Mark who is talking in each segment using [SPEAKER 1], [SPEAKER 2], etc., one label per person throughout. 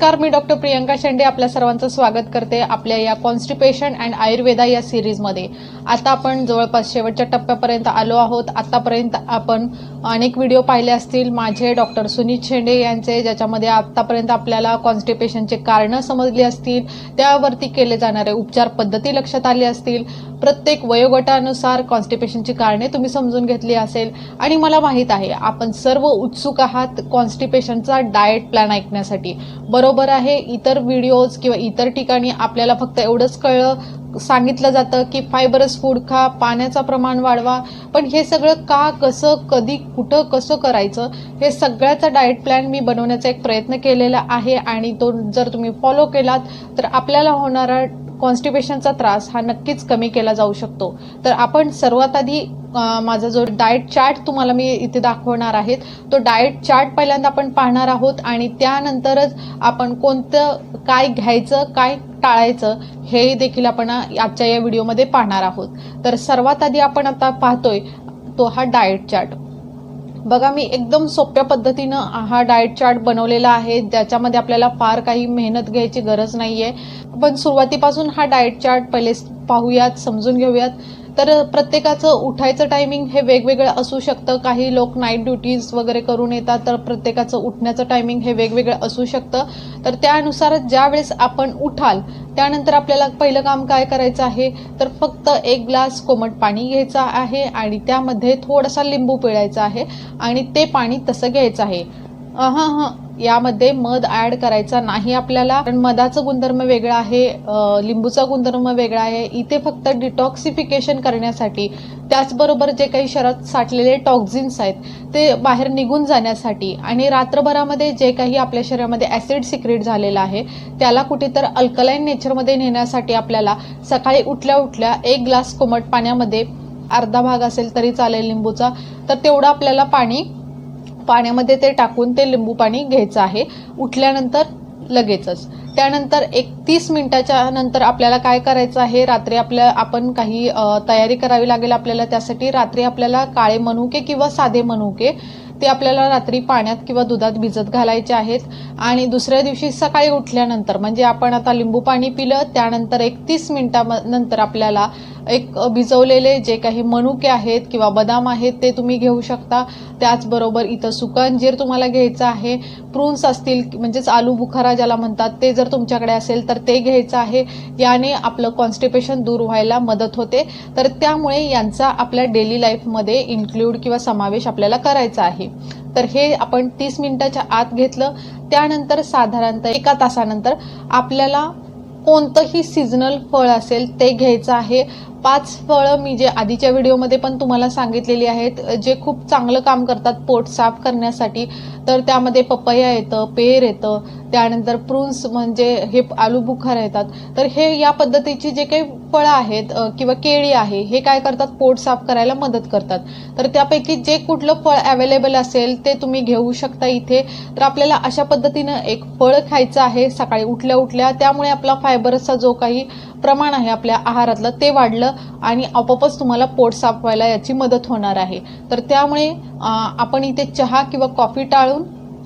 [SPEAKER 1] नमस्कार, मी डॉक्टर प्रियंका शेंडे आपल्या सर्वांचं स्वागत करते आपल्या या कॉन्स्टिपेशन अँड आयुर्वेदा या सिरीजमध्ये। आता आपण जवळपास शेवटच्या टप्प्यापर्यंत आलो आहोत। आतापर्यंत आपण अनेक व्हिडिओ पाहिले असतील माझे डॉक्टर सुनीत शेंडे यांचे, ज्याच्यामध्ये आतापर्यंत आपल्याला कॉन्स्टिपेशनचे कारणं समजली असतील, त्यावरती केले जाणारे उपचार पद्धती लक्षात आली असतील, प्रत्येक वयोगटानुसार कॉन्स्टिपेशनची कारणे तुम्ही समजून घेतली असेल। आणि मला माहित आहे आपण सर्व उत्सुक आहात कॉन्स्टिपेशनचा डाएट प्लॅन ऐकण्यासाठी, बरोबर आहे। इतर व्हिडिओज किंवा इतर ठिकाणी आपल्याला फक्त एवढंच सांगितलं जातं की फायबरस फूड खा, पाण्याचं प्रमाण वाढवा, पण हे सगळं का, कसं, कधी, कुठं, कसं करायचं, हे सगळ्याचा डाएट प्लॅन मी बनवण्याचा एक प्रयत्न केलेला आहे। आणि तो जर तुम्ही फॉलो केलात तर आपल्याला होणारा कॉन्स्टिपेशनचा त्रास हा नक्कीच कमी केला जाऊ शकतो। तर आपण सर्वात आधी माझा जो डाएट चार्ट तुम्हाला मी इथे दाखवणार आहे, तो डाएट चार्ट पहिल्यांदा आपण पाहणार आहोत आणि त्यानंतरच आपण कोणतं काय घ्यायचं, काय टाळायचं हे देखील आपण आजच्या या व्हिडिओमध्ये पाहणार आहोत। तर सर्वात आधी आपण आता पाहतोय तो हा डाएट चार्ट। बघा, मी एकदम सोप्या पद्धतीनं हा डाएट चार्ट बनवलेला आहे, ज्याच्यामध्ये आपल्याला फार काही मेहनत घ्यायची गरज नाहीये। पण सुरुवातीपासून हा डाएट चार्ट पहिले पाहूयात, समजून घेऊयात। तर प्रत्येकाचं उठायचं टायमिंग हे वेगवेगळं असू शकतं। काही लोक नाईट ड्युटीज वगैरे करून येतात, तर प्रत्येकाचं उठण्याचं टायमिंग हे वेगवेगळं असू शकतं। तर त्यानुसार ज्या वेळेस आपण उठाल त्यानंतर आपल्याला पहिलं काम काय करायचं आहे, तर फक्त 1 ग्लास कोमट पाणी घ्यायचं आहे आणि त्यामध्ये थोडासा लिंबू पिळायचा आहे आणि ते पाणी तसं घ्यायचं आहे। यामध्ये मध ऍड करायचा नाही आपल्याला, कारण मधाचं गुणधर्म वेगळा आहे, लिंबूचा गुणधर्म वेगळा आहे। इथे फक्त डिटॉक्सिफिकेशन करण्यासाठी, त्याचबरोबर जे काही शरीरात साठलेले टॉक्झिन्स आहेत ते बाहेर निघून जाण्यासाठी आणि रात्रभरामध्ये जे काही आपल्या शरीरामध्ये ऍसिड सिक्रेट झालेला आहे त्याला कुठेतर अल्कलाइन नेचरमध्ये नेण्यासाठी आपल्याला सकाळी उठल्या उठल्या 1 ग्लास कोमट पाण्यामध्ये, अर्धा भाग असेल तरी चालेल लिंबूचा, तर तेवढं आपल्याला पाण्यामध्ये ते टाकून ते लिंबू पाणी घ्यायचं आहे उठल्यानंतर लगेचच। त्यानंतर 30 मिनिटाच्या नंतर आपल्याला काय करायचं आहे, रात्री आपण काही तयारी करावी लागेल आपल्याला। त्यासाठी रात्री आपल्याला काळे मनुके किंवा साधे मनुके ते आपल्याला रात्री पाण्यात किंवा दुधात भिजत घालायचे आहेत आणि दुसऱ्या दिवशी सकाळी उठल्यानंतर, म्हणजे आपण आता लिंबू पाणी पिलं त्यानंतर 30 मिनिटानंतर आपल्याला भिजवलेले जे काही मनुके आहेत किंवा बदाम आहेत ते तुम्ही घेऊ शकता। त्याचबरोबर इथं सुकं अंजीर तुम्हाला घ्यायचं आहे, प्रून्स असतील म्हणजेच आलू बुखारा ज्याला म्हणतात ते जर तुमच्याकडे असेल तर ते घ्यायचं आहे। याने आपलं कॉन्स्टिपेशन दूर व्हायला मदत होते, तर त्यामुळे यांचा आपल्या डेली लाईफमध्ये इन्क्लूड किंवा समावेश आपल्याला करायचा आहे। तर हे आपण 30 मिनिटाच्या आत घेतलं। त्यानंतर साधारणतः 1 तासानंतर आपल्याला कोणतंही सीझनल फळ असेल ते घ्यायचं आहे। 5 फळं मी जे आधीच्या व्हिडिओमध्ये पण तुम्हाला सांगितलेली आहेत, जे खूप चांगलं काम करतात पोट साफ करण्यासाठी। तर त्यामध्ये पपया येतं, पेर येतं, त्यानंतर प्रून्स म्हणजे हे आलू बुखारा येतात। तर हे या पद्धतीची जे काही फळं आहेत किंवा केळी आहे, हे काय करतात, पोट साफ करायला मदत करतात। तर त्यापैकी जे कुठलं फळ अवेलेबल असेल ते तुम्ही घेऊ शकता इथे। तर आपल्याला अशा पद्धतीनं एक फळ खायचं आहे सकाळी उठल्या उठल्या, त्यामुळे आपला फायबरचा जो काही प्रमाण आहे आपल्या आहारातलं ते वाढलं आणि आपोआपच तुम्हाला पोट साफ व्हायला याची मदत होणार आहे। तर त्यामुळे आपण इथे चहा किंवा कॉफी टाळून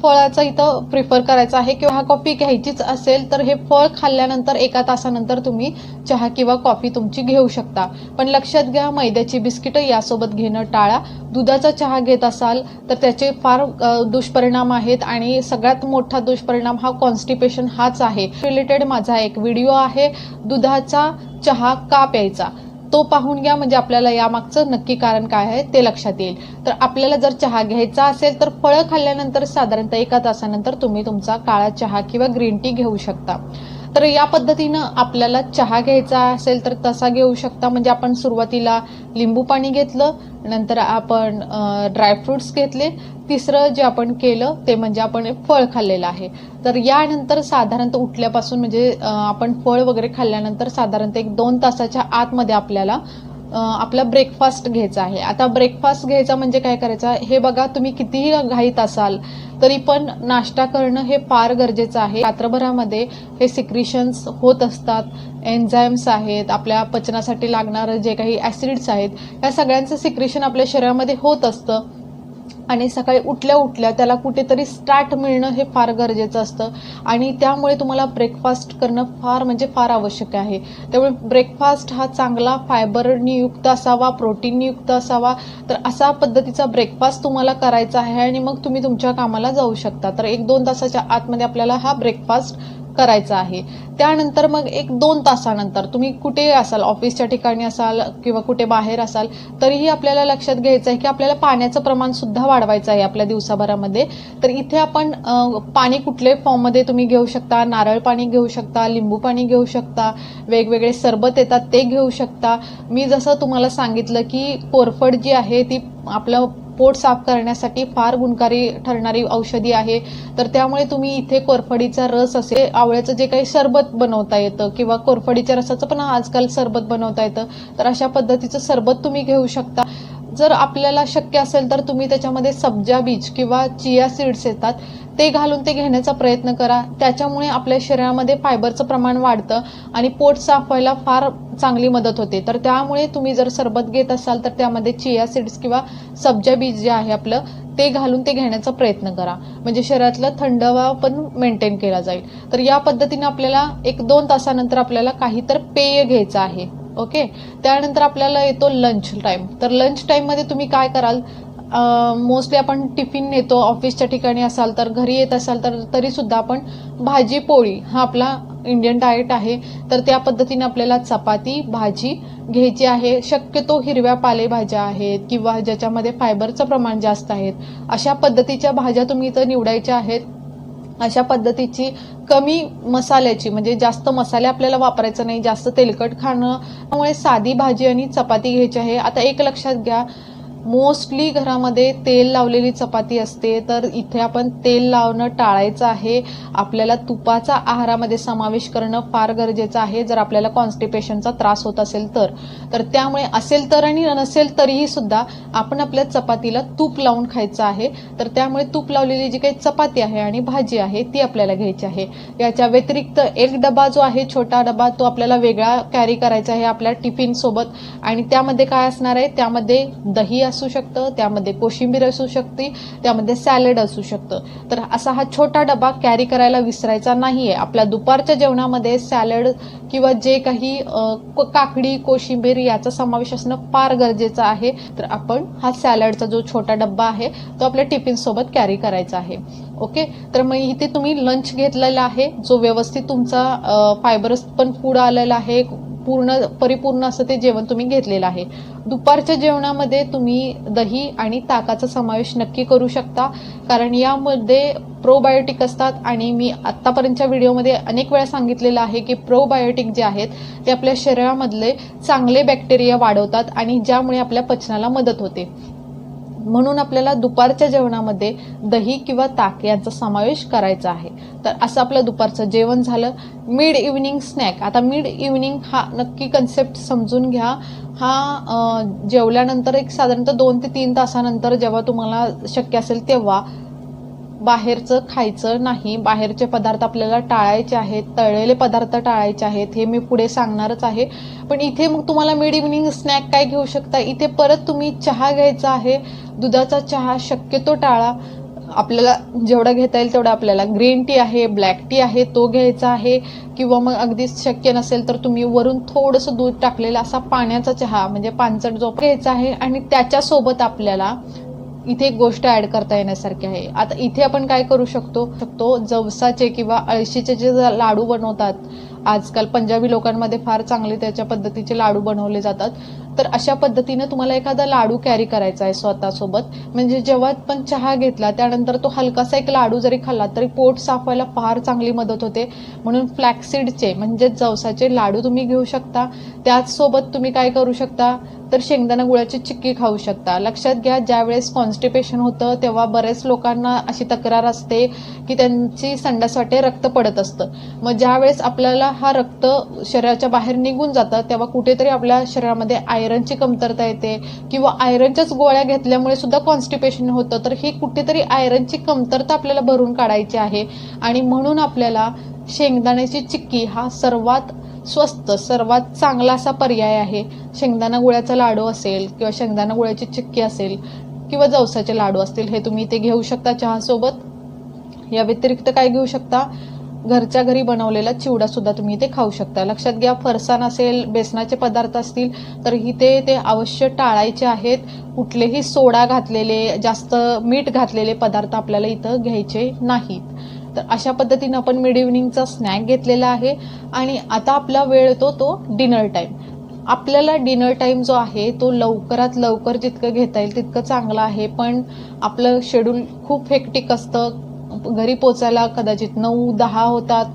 [SPEAKER 1] फळाचा इथं प्रिफर करायचा आहे, किंवा कॉफी घ्यायचीच असेल तर हे फळ खाल्ल्यानंतर 1 तासानंतर तुम्ही चहा किंवा कॉफी तुमची घेऊ शकता। पण लक्षात घ्या, मैद्याची बिस्किटं यासोबत घेणं टाळा। दुधाचा चहा घेत असाल तर त्याचे फार दुष्परिणाम आहेत आणि सगळ्यात मोठा दुष्परिणाम हा कॉन्स्टिपेशन हाच आहे। रिलेटेड माझा एक व्हिडिओ आहे, दुधाचा चहा का प्यायचा, तो पाहून घ्या, म्हणजे आपल्याला यामागचं नक्की कारण काय आहे ते लक्षात येईल। तर आपल्याला जर चहा घ्यायचा असेल तर फळं खाल्ल्यानंतर साधारणतः 1 तासानंतर तुम्ही तुमचा काळा चहा किंवा ग्रीन टी घेऊ शकता। तर या पद्धतीनं आपल्याला चहा घ्यायचा असेल तर तसा घेऊ शकता, म्हणजे आपण सुरुवातीला लिंबू पाणी घेतलं, नंतर आपण ड्रायफ्रुट्स घेतले, तिसरं जे आपण केलं ते म्हणजे आपण फळ खाल्लेलं आहे। तर यानंतर साधारणतः उठल्यापासून म्हणजे आपण फळ वगैरे खाल्ल्यानंतर साधारणतः 1-2 तासाच्या आतमध्ये आपल्याला आपला ब्रेकफास्ट घ्यायचा आहे। आता ब्रेकफास्ट घ्यायचा म्हणजे काय करायचं, हे बघा, तुम्ही कितीही घाईत असाल तरी पण नाश्ता करणं हे फार गरजेचं आहे। रात्रभरामध्ये हे सिक्रिशन्स होत असतात, एन्झाईम्स आहेत, आपल्या पचनासाठी लागणारं जे काही ऍसिड्स आहेत, या सगळ्यांचं सिक्रेशन आपल्या शरीरामध्ये होत असतं। आणि सकाळी उठल्या उठल्या त्याला कुठेतरी स्टार्ट मिळणं हे फार गरजेचं असतं आणि त्यामुळे तुम्हाला ब्रेकफास्ट करणं फार म्हणजे फार आवश्यक आहे. त्यामुळे ब्रेकफास्ट हा चांगला फायबरनी युक्त असावा, प्रोटीननी युक्त असावा. तर असा पद्धतीचा ब्रेकफास्ट तुम्हाला करायचा आहे आणि मग तुम्ही तुमच्या कामाला जाऊ शकता. तर 1-2 तासाच्या आतमध्ये आपल्याला हा ब्रेकफास्ट करायचा आहे. त्यानंतर मग 1-2 तासानंतर तुम्ही कुठे असाल, ऑफिसच्या ठिकाणी असाल किंवा कुठे बाहेर असाल, तरीही आपल्याला लक्षात घ्यायचं आहे की आपल्याला पाण्याचं प्रमाण सुद्धा वाढवायचं आहे आपल्या दिवसाभरामध्ये. तर इथे आपण पाणी कुठल्याही फॉर्ममध्ये तुम्ही घेऊ शकता. नारळ पाणी घेऊ शकता, लिंबू पाणी घेऊ शकता, वेगवेगळे सरबत येतात ते घेऊ शकता. मी जसं तुम्हाला सांगितलं की कोरफड जी आहे ती आपलं पोट साफ करण्यासाठी फार गुणकारी ठरणारी औषधी आहे. तर त्यामुळे तुम्ही इथे कोरफडीचा रस असेल, आवळ्याचं जे काही सरबत बनवता येतं किंवा कोरफडीच्या रसाचं पण आजकाल सरबत बनवता येतं, तर अशा पद्धतीचं सरबत तुम्ही घेऊ शकता. जर आपल्याला शक्य असेल तर तुम्ही त्याच्यामध्ये सब्जा बीज किंवा चिया सीड्स येतात ते घालून ते घेण्याचा प्रयत्न करा. त्याच्यामुळे आपल्या शरीरामध्ये फायबरचं प्रमाण वाढतं आणि पोट साफ व्हायला फार चांगली मदत होते. तर त्यामुळे तुम्ही जर सरबत घेत असाल तर त्यामध्ये चिया सीड्स किंवा सब्जा बीज जे आहे आपलं ते घालून ते घेण्याचा प्रयत्न करा, म्हणजे शरीरातला थंडावा पण मेंटेन केला जाईल. तर या पद्धतीने आपल्याला 1-2 तासानंतर आपल्याला काही तर पेय घ्यायचं आहे. ओके. त्यानंतर आपल्याला येतो लंच टाईम. तर लंच टाईममध्ये तुम्ही काय कराल, मोस्टली आपण टिफिन नेतो, ऑफिसच्या ठिकाणी असाल तर, घरी येत असाल तर तरीसुद्धा आपण भाजी पोळी हा आपला इंडियन डाएट आहे. तर त्या पद्धतीने आपल्याला चपाती भाजी घ्यायची आहे. शक्यतो हिरव्या पालेभाज्या आहेत किंवा ज्याच्यामध्ये फायबरचं प्रमाण जास्त आहेत अशा पद्धतीच्या भाज्या तुम्ही इथं निवडायच्या आहेत. अशा पद्धतीची कमी मसाल्याची, म्हणजे जास्त मसाले आपल्याला वापरायचं नाही, जास्त तेलकट खाणं, त्यामुळे साधी भाजी आणि चपाती घ्यायची आहे. आता एक लक्षात घ्या, मोस्टली घरामध्ये तेल लावलेली चपाती असते, तर इथे आपण तेल लावणं टाळायचं आहे. आपल्याला तुपाचा आहारामध्ये समावेश करणं फार गरजेचं आहे जर आपल्याला कॉन्स्टिपेशनचा त्रास होत असेल तर. तर त्यामुळे असेल तर आणि नसेल तरीही सुद्धा आपण आपल्या चपातीला तूप लावून खायचं आहे. तर त्यामुळे तूप लावलेली जी काही चपाती आहे आणि भाजी आहे ती आपल्याला घ्यायची आहे. याच्या व्यतिरिक्त एक डबा जो आहे, छोटा डबा, तो आपल्याला वेगळा कॅरी करायचा आहे आपल्या टिफिन सोबत. आणि त्यामध्ये काय असणार आहे, त्यामध्ये दही असू शकतं, त्यामध्ये कोशिंबीर असू शकते, त्यामध्ये सॅलड असू शकतं. तर असा हा छोटा डबा कॅरी करायला विसरायचा नाहीये. आपल्या दुपारच्या जेवणामध्ये सॅलड किंवा जे काही काकडी कोशिंबीर याचा समावेश असणं फार गरजेचं आहे. तर आपण हा सॅलडचा जो छोटा डब्बा आहे तो आपल्या टिफिन सोबत कॅरी करायचा आहे. ओके. तर मग इथे तुम्ही लंच घेतलेला आहे, जो व्यवस्थित तुमचा फायबरस पण फूड आलेला आहे, परिपूर्ण असं ते जेवण तुम्ही घेतलेलं आहे. दुपारच्या जेवणामध्ये तुम्ही दही आणि ताकाचा समावेश नक्की करू शकता, कारण यामध्ये प्रोबायोटिक असतात. आणि मी आत्तापर्यंतच्या व्हिडिओमध्ये अनेक वेळा सांगितलेलं आहे की प्रोबायोटिक जे आहेत ते आपल्या शरीरामधले चांगले बॅक्टेरिया वाढवतात आणि ज्यामुळे आपल्या पचनाला मदत होते. म्हणून आपल्याला दुपारच्या जेवणामध्ये दही किंवा ताक यांचा समावेश करायचा आहे. तर असं आपलं दुपारचं जेवण झालं. Mid evening snack. आता मिड इव्हनिंग हा नक्की कन्सेप्ट समजून घ्या. हा जेवल्यानंतर एक साधारणतः 2 ते 3 तासानंतर जेव्हा तुम्हाला शक्य असेल तेव्हा बाहेरचं खायचं नाही. बाहेरचे पदार्थ आपल्याला टाळायचे आहेत, तळलेले पदार्थ टाळायचे आहेत, हे मी पुढे सांगणारच आहे. पण इथे मग तुम्हाला मिड इव्हनिंग स्नॅक काय घेऊ शकता, इथे परत तुम्ही चहा घ्यायचा आहे. दुधाचा चहा शक्यतो टाळा. आपल्याला जेवढा घेता येईल तेवढा, आपल्याला ग्रीन टी आहे, ब्लॅक टी आहे तो घ्यायचा आहे. किंवा मग अगदीच शक्य नसेल तर तुम्ही वरून थोडंसं दूध टाकलेला असा पाण्याचा चहा, म्हणजे पानसट जो घ्यायचा आहे. आणि त्याच्यासोबत आपल्याला इथे एक गोष्ट ऍड करता येण्यासारखी आहे. आता इथे आपण काय करू शकतो, जवसाचे किंवा अळशीचे जे लाडू बनवतात आजकाल पंजाबी लोकांमध्ये फार चांगले त्याच्या पद्धतीचे लाडू बनवले जातात. तर अशा पद्धतीने तुम्हाला एखादा लाडू कॅरी करायचा आहे स्वतःसोबत, म्हणजे जेव्हा पण चहा घेतला त्यानंतर तो हलकासा एक लाडू जरी खाल्ला तरी पोट साफ व्हायला फार चांगली मदत होते. म्हणून फ्लॅक्सीडचे म्हणजे जवसाचे लाडू तुम्ही घेऊ शकता. त्याचसोबत तुम्ही काय करू शकता, तर शेंगदाणा गुळाची चिक्की खाऊ शकता. लक्षात घ्या, ज्यावेळेस कॉन्स्टिपेशन होतं तेव्हा बरेच लोकांना अशी तक्रार असते की त्यांची संडास वाटे रक्त पडत असतं. मग ज्यावेळेस आपल्याला हा रक्त शरीराच्या बाहेर निघून जातं तेव्हा कुठेतरी आपल्या शरीरामध्ये आयरनची कमतरता येते किंवा आयरनच्याच गोळ्या घेतल्यामुळे सुद्धा कॉन्स्टिपेशन होतं. तर ही कुठेतरी आयरनची कमतरता आपल्याला भरून काढायची आहे. आणि म्हणून आपल्याला शेंगदाण्याची चिक्की हा सर्वात स्वस्त, सर्वात चांगला असा पर्याय आहे. शेंगदाणा गुळाचा लाडू असेल किंवा शेंगदाणा गुळाची चिक्की असेल, किंवा जवसाचे लाडू असतील हे तुम्ही इथे घेऊ शकता चहासोबत। या व्यतिरिक्त काय घेऊ शकता, घरच्या घरी बनवलेला चिवडा सुद्धा तुम्ही इथे खाऊ शकता। लक्षात घ्या, फरसाण असेल, बेसनाचे पदार्थ असतील तर इथे ते अवश्य टाळायचे आहेत। कुठलेही सोडा घातलेले, जास्त मीठ घातलेले पदार्थ आपल्याला इथं घ्यायचे नाहीत। तर अशा पद्धतीने आपण मिड इव्हनिंगचा स्नॅक घेतलेला आहे आणि आता आपला वेळ येतो तो डिनर टाईम। आपल्याला डिनर टाईम जो आहे तो लवकरात लवकर जितकं घेता येईल तितकं चांगलं आहे, पण आपलं शेड्यूल खूप हेक्टिक असतं। घरी पोचायला कदाचित 9-10 होतात।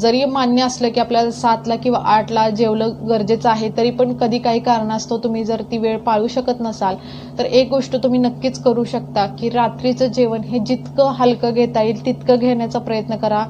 [SPEAKER 1] जरी मान्य असलं की आपल्याला 7ला किंवा 8ला जेवलं गरजेचं आहे, तरी पण कधी काही कारणास्तव तुम्ही जर ती वेळ पाळू शकत नसाल तर एक गोष्ट तुम्ही नक्कीच करू शकता की रात्रीचं जेवण हे जितकं हलकं घेता येईल तितकं घेण्याचा प्रयत्न करा।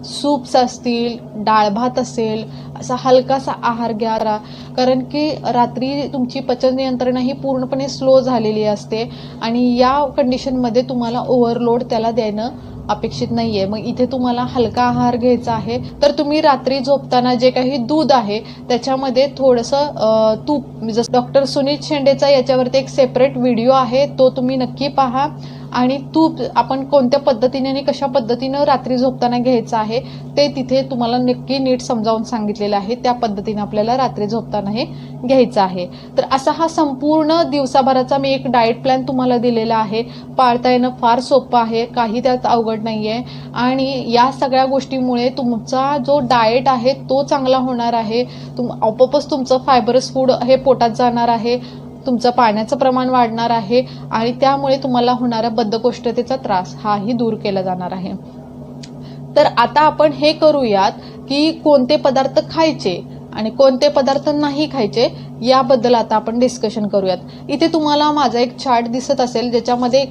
[SPEAKER 1] सूप्स असतील, डाळ भात असेल, असा हलकासा आहार घ्या, कारण की रात्री तुमची पचन यंत्रणा ही पूर्णपणे स्लो झालेली असते आणि या कंडिशनमध्ये तुम्हाला ओव्हरलोड त्याला देणं अपेक्षित नाहीये। मग इथे तुम्हाला हलका आहार घ्यायचा आहे, तर तुम्ही रात्री झोपताना जे काही दूध आहे त्याच्यामध्ये थोडंसं तूप, जसं डॉक्टर सुनीत शेंडेचा याच्यावरती एक सेपरेट व्हिडिओ आहे, तो तुम्ही नक्की पहा। आणि तूप आपण कोणत्या पद्धतीने आणि कशा पद्धतीनं रात्री झोपताना घ्यायचं आहे ते तिथे तुम्हाला नक्की नीट समजावून सांगितलेलं आहे। त्या पद्धतीने आपल्याला रात्री झोपताना हे घ्यायचं आहे। तर असा हा संपूर्ण दिवसाभराचा मी एक डाएट प्लॅन तुम्हाला दिलेला आहे। पाळता येणं फार सोपं आहे, काही त्यात अवघड नाही आहे आणि या सगळ्या गोष्टीमुळे तुमचा जो डाएट आहे तो चांगला होणार आहे। आपोआपच तुमचं फायबरस फूड हे पोटात जाणार आहे, तुमचं पाण्याचं प्रमाण वाढणार आहे आणि त्यामुळे तुम्हाला होणारा बद्धकोष्ठतेचा त्रास हाही दूर केला जाणार आहे। तर आता आपण हे करूयात की कोणते पदार्थ खायचे आणि कोणते पदार्थ नाही खायचे याबद्दल आता आपण डिस्कशन करूयात। इथे तुम्हाला माझा एक चार्ट दिसत असेल ज्याच्यामध्ये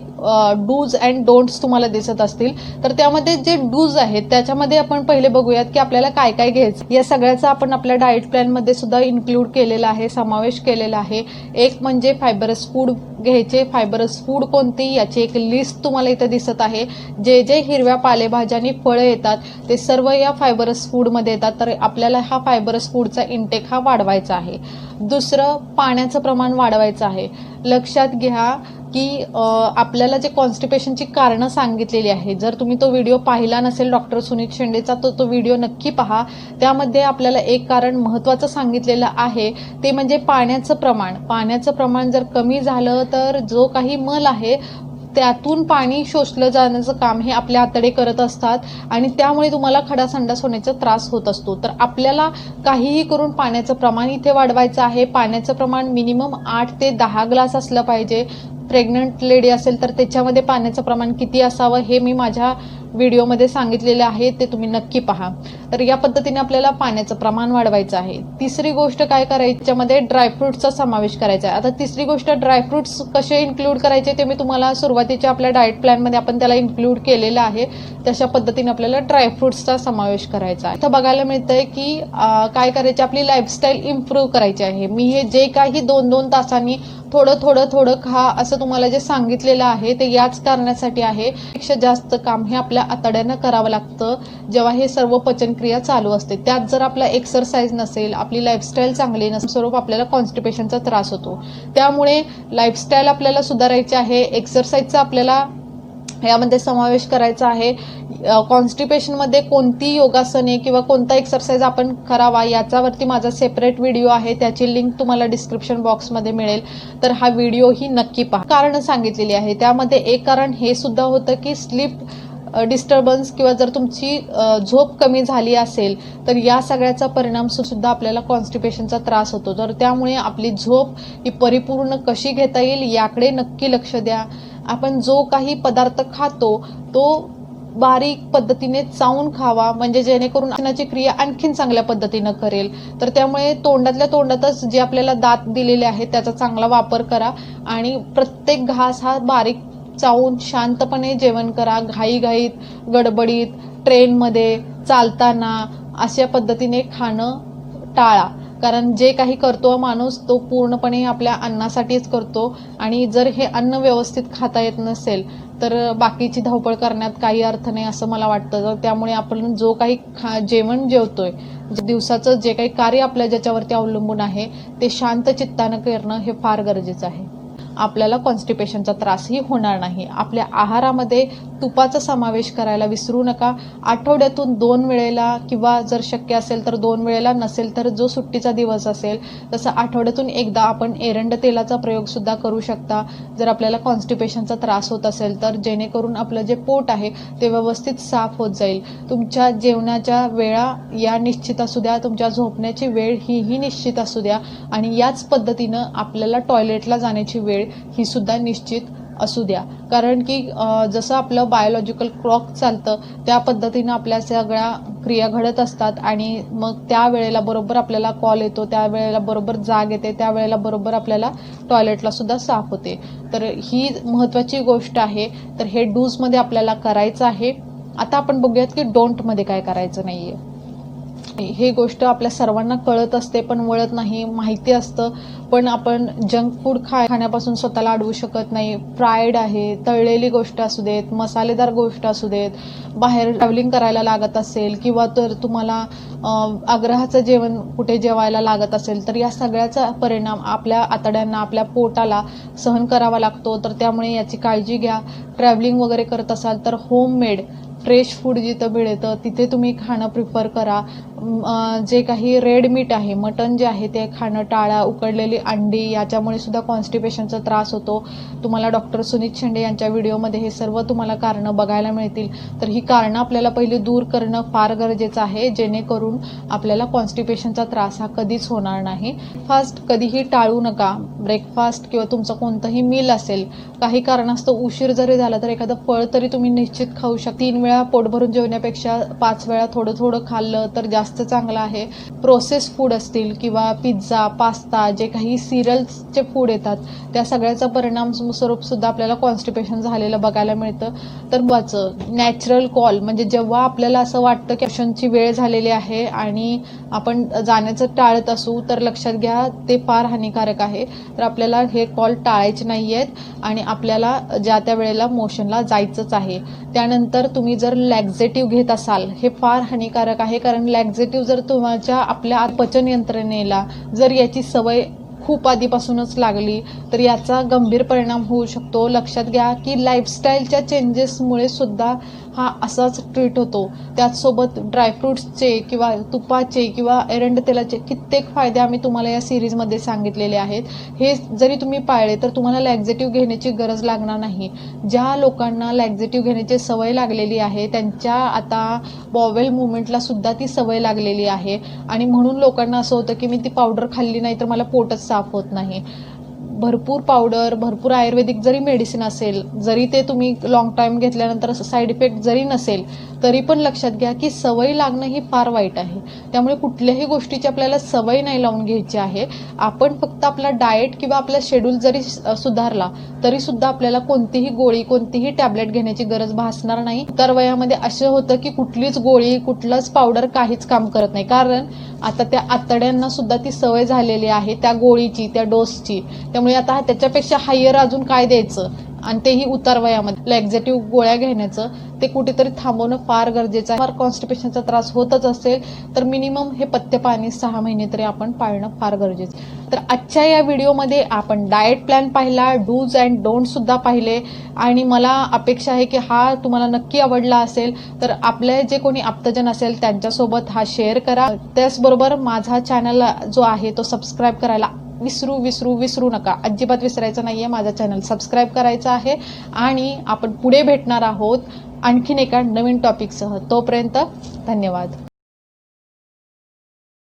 [SPEAKER 1] डूज अँड डोंट्स तुम्हाला दिसत असतील, तर त्यामध्ये जे डूज आहेत त्याच्यामध्ये आपण पहिले बघूयात की आपल्याला काय काय घ्यायचं। या सगळ्याचा आपण आपल्या डाएट प्लॅनमध्ये सुद्धा इन्क्लूड केलेला आहे, समावेश केलेला आहे। एक म्हणजे फायबरस फूड घ्यायचे। फायबरस फूड कोणती याची एक लिस्ट तुम्हाला इथे दिसत आहे। जे जे हिरव्या पालेभाज्या आणि फळं येतात ते सर्व या फायबरस फूडमध्ये येतात, तर आपल्याला हा फायबरस फूडचा इंटेक हा वाढवायचा आहे। दुसरं, पाण्याचं प्रमाण वाढवायचं आहे। लक्षात घ्या की आपल्याला जे कॉन्स्टिपेशनची कारणं सांगितलेली आहे, जर तुम्ही तो व्हिडिओ पाहिला नसेल डॉक्टर सुनीत शेंडेचा तर तो व्हिडिओ नक्की पहा। त्यामध्ये आपल्याला एक कारण महत्त्वाचं सांगितलेलं आहे, ते म्हणजे पाण्याचं प्रमाण। पाण्याचं प्रमाण जर कमी झालं तर जो काही मल आहे त्यातून पाणी शोषलं जाण्याचं काम हे आपले आतडे करत असतात आणि त्यामुळे तुम्हाला खडासंडास होण्याचा त्रास होत असतो। तर आपल्याला काहीही करून पाण्याचं प्रमाण इथे वाढवायचं आहे। पाण्याचं प्रमाण मिनिमम 8 ते 10 ग्लास असलं पाहिजे। प्रेग्नंट लेडी असेल तर त्याच्यामध्ये पाण्याचं प्रमाण किती असावं हे मी माझ्या व्हिडिओमध्ये सांगितलेले आहे, ते तुम्ही नक्की पहा। तर या पद्धतीने आपल्याला पाण्याचं प्रमाण वाढवायचं आहे। तिसरी गोष्ट काय करायची, त्याच्यामध्ये ड्रायफ्रुट्सचा समावेश करायचा आहे। आता तिसरी गोष्ट, ड्रायफ्रुट्स कसे इन्क्लूड करायचे ते मी तुम्हाला सुरुवातीच्या आपल्या डाएट प्लॅनमध्ये आपण त्याला इन्क्लूड केलेलं आहे। तशा पद्धतीने आपल्याला ड्रायफ्रुट्सचा समावेश करायचा आहे। इथं बघायला मिळतंय की काय करायचे, आपली लाईफस्टाईल इम्प्रूव्ह करायची आहे। मी हे जे काही 2-2 तासांनी थोडं थोडं थोडं खा असं तुम्हाला जे सांगितलेलं आहे ते याच कारणासाठी आहे, पेक्षा जास्त काम हे आपल्या आतड्यांना करावं लागतं जेव्हा हे सर्व पचनक्रिया चालू असते। त्यात जर आपला एक्सरसाइज नसेल, आपली लाईफस्टाईल चांगली नसेल, स्वरूप आपल्याला कॉन्स्टिपेशनचा त्रास होतो। त्यामुळे लाईफस्टाईल आपल्याला सुधारायची आहे, एक्सरसाइजचा आपल्याला यामध्ये समावेश करायचा आहे। कॉन्स्टिपेशनमध्ये कोणती योगासने किंवा कोणता एक्सरसाइज आपण करावा याच्यावरती माझा सेपरेट व्हिडिओ आहे, त्याची लिंक तुम्हाला डिस्क्रिप्शन बॉक्समध्ये मिळेल, तर हा व्हिडिओही नक्की पहा। कारणं सांगितलेली आहे, त्यामध्ये एक कारण हे सुद्धा होतं की स्लीप डिस्टर्बन्स किंवा जर तुमची झोप कमी झाली असेल तर या सगळ्याचा परिणाम सुद्धा आपल्याला कॉन्स्टिपेशनचा त्रास होतो। तर त्यामुळे आपली झोप ही परिपूर्ण कशी घेता येईल याकडे नक्की लक्ष द्या। आपण जो काही पदार्थ खातो तो बारीक पद्धतीने चावून खावा, म्हणजे जेणेकरून पचनाची क्रिया आणखीन चांगल्या पद्धतीनं करेल। तर त्यामुळे तोंडातल्या तोंडातच जे आपल्याला दात दिलेले आहेत त्याचा चांगला वापर करा आणि प्रत्येक घास हा बारीक चावून शांतपणे जेवण करा। घाईघाईत, गडबडीत, ट्रेनमध्ये, चालताना अशा पद्धतीने खाणं टाळा, कारण जे काही करतो माणूस तो पूर्णपणे आपल्या अन्नासाठीच करतो आणि जर हे अन्न व्यवस्थित खाता येत नसेल तर बाकीची धावपळ करण्यात काही अर्थ नाही असं मला वाटतं। तर त्यामुळे आपण जो काही जेवण जेवतोय, दिवसाचं जे काही कार्य आपल्या ज्याच्यावरती अवलंबून आहे ते शांत चित्तानं करणं हे फार गरजेचं आहे। आपल्याला कॉन्स्टिपेशनचा त्रासही होणार नाही. आपल्या आहारामध्ये तुपाचा समावेश करायला विसरू नका. आठवड्यातून 2 वेळेला किंवा जर शक्य असेल तर 2 वेळेला, नसेल तर जो सुट्टीचा दिवस असेल तसं आठवड्यातून एकदा आपण एरंड तेलाचा प्रयोगसुद्धा करू शकता जर आपल्याला कॉन्स्टिपेशनचा त्रास होत असेल तर, जेणेकरून आपलं जे पोट आहे ते व्यवस्थित साफ होत जाईल. तुमच्या जेवणाच्या वेळा या निश्चित असू द्या, तुमच्या झोपण्याची वेळ ही निश्चित असू द्या आणि याच पद्धतीनं आपल्याला टॉयलेटला जाण्याची वेळ ही सुद्धा निश्चित असू द्या. कारण की जसं आपलं बायोलॉजिकल क्लॉक चालतं त्या पद्धतीनं आपल्या सगळ्या क्रिया घडत असतात आणि मग त्या वेळेला बरोबर आपल्याला कॉल येतो, त्या वेळेला बरोबर जाग येते, त्या वेळेला बरोबर आपल्याला टॉयलेटला सुद्धा साफ होते. तर ही महत्त्वाची गोष्ट आहे. तर हे डूजमध्ये आपल्याला करायचं आहे. आता आपण बघूयात की डोंटमध्ये काय करायचं नाही आहे. हे गोष्ट आपल्या सर्वांना कळत असते पण वळत नाही, माहिती असतं पण आपण जंक फूड खाण्यापासून स्वतःला अडवू शकत नाही. फ्राईड आहे, तळलेली गोष्ट असू देत, मसालेदार गोष्ट असू देत, बाहेर ट्रॅव्हलिंग करायला लागत असेल किंवा तर तुम्हाला आग्रहाचं जेवण कुठे जेवायला लागत असेल तर या सगळ्याचा परिणाम आपल्या आतड्यांना, आपल्या पोटाला सहन करावा लागतो. तर त्यामुळे याची काळजी घ्या. ट्रॅव्हलिंग वगैरे करत असाल तर होममेड फ्रेश फूड जिथं मिळतं तिथे तुम्ही खाणं प्रिफर करा. जे काही रेड मीट आहे, मटण जे आहे ते खाणं टाळा. उकडलेली अंडी याच्यामुळे सुद्धा कॉन्स्टिपेशनचा त्रास होतो. तुम्हाला डॉक्टर सुनीत शेंडे यांच्या व्हिडिओमध्ये हे सर्व तुम्हाला कारणं बघायला मिळतील. तर ही कारणं आपल्याला पहिली दूर करणं फार गरजेचं आहे, जेणेकरून आपल्याला कॉन्स्टिपेशनचा त्रास हा कधीच होणार नाही. फास्ट कधीही टाळू नका. ब्रेकफास्ट किंवा तुमचं कोणतंही मील असेल, काही कारणास्तव उशीर जरी झाला तर एखादं फळ तरी तुम्ही निश्चित खाऊ शकता. 3 वेळा पोट भरून जेवण्यापेक्षा 5 वेळा थोडं थोडं खाल्लं तर जास्त चांगलं आहे. प्रोसेस फूड असतील किंवा पिझ्झा, पास्ता, जे काही सिरियल्सचे फूड येतात त्या सगळ्याचा परिणाम स्वरूप सुद्धा आपल्याला कॉन्स्टिपेशन झालेलं बघायला मिळतं. तर नॅचरल कॉल म्हणजे जेव्हा आपल्याला असं वाटतं की ऑप्शनची वेळ झालेली आहे आणि आपण जाण्याचं टाळत असू तर लक्षात घ्या ते फार हानिकारक आहे. तर आपल्याला हे कॉल टाळायचे नाही आहेत आणि आपल्याला ज्या त्या वेळेला मोशनला जायचंच आहे. त्यानंतर तुम्ही जर लॅक्झेटिव्ह घेत असाल, हे फार हानिकारक आहे. कारण लॅक्झेटिव्ह जर तुमच्या आपल्या पचन यंत्रणेला जर याची सवय खूप आधीपासूनच लागली तर याचा गंभीर परिणाम होऊ शकतो. लक्षात घ्या की लाईफस्टाईलच्या चेंजेसमुळे सुद्धा हा असाच ट्रीट होतो. त्याचसोबत ड्रायफ्रूट्सचे किंवा तुपाचे किंवा एरंड तेलाचे कित्येक फायदे आम्ही तुम्हाला या सिरीजमध्ये सांगितलेले आहेत. हे जरी तुम्ही पाळले तर तुम्हाला लॅक्झेटिव्ह घेण्याची गरज लागणार नाही. ज्या लोकांना लॅक्झेटिव्ह घेण्याची सवय लागलेली आहे त्यांच्या आता बॉवेल मुवमेंटला सुद्धा ती सवय लागलेली आहे आणि म्हणून लोकांना असं होतं की मी ती पावडर खाल्ली नाही तर मला पोटच साफ होत नाही. भरपूर पावडर, भरपूर आयुर्वेदिक जरी मेडिसिन असेल, जरी ते तुम्ही लॉंग टाईम घेतल्यानंतर साईड इफेक्ट जरी नसेल तरी पण लक्षात घ्या की सवय लागणं ही फार वाईट आहे. त्यामुळे कुठल्याही गोष्टीची आपल्याला सवय नाही लावून घ्यायची आहे. आपण फक्त आपला डाएट किंवा आपला शेड्यूल जरी सुधारला तरी सुद्धा आपल्याला कोणतीही गोळी, कोणतीही टॅबलेट घेण्याची गरज भासणार नाही. तर वयामध्ये असं होतं की कुठलीच गोळी, कुठलंच पावडर काहीच काम करत नाही. कारण आता त्या आतड्यांना सुद्धा ती सवय झालेली आहे त्या गोळीची, त्या डोसची. त्यामुळे आता त्याच्यापेक्षा हायर अजून काय द्यायचं आणि तेही उतार वयामध्ये. लॅक्झेटिव्ह गोळ्या घेण्याचं ते कुठेतरी थांबवणं फार गरजेचं आहे. कॉन्स्टिपेशनचा त्रास होतच असेल तर मिनिमम हे पथ्य पाणी 6 महिने तरी आपण पाळणं फार गरजेचं. तर आजच्या या व्हिडिओमध्ये आपण डाएट प्लॅन पाहिला, डूज अँड डोंट सुद्धा पाहिले आणि मला अपेक्षा आहे की हा तुम्हाला नक्की आवडला असेल. तर आपले जे कोणी आप्तजन असेल त्यांच्यासोबत हा शेअर करा. त्याचबरोबर माझा चॅनल जो आहे तो सबस्क्राईब करायला विसरू नका. अजिबात विसरायचं नाहीये. माझा चॅनल सबस्क्राईब करायचा आहे आणि आपण पुढे भेटणार आहोत आणखीन एका नवीन टॉपिकसह. तोपर्यंत धन्यवाद.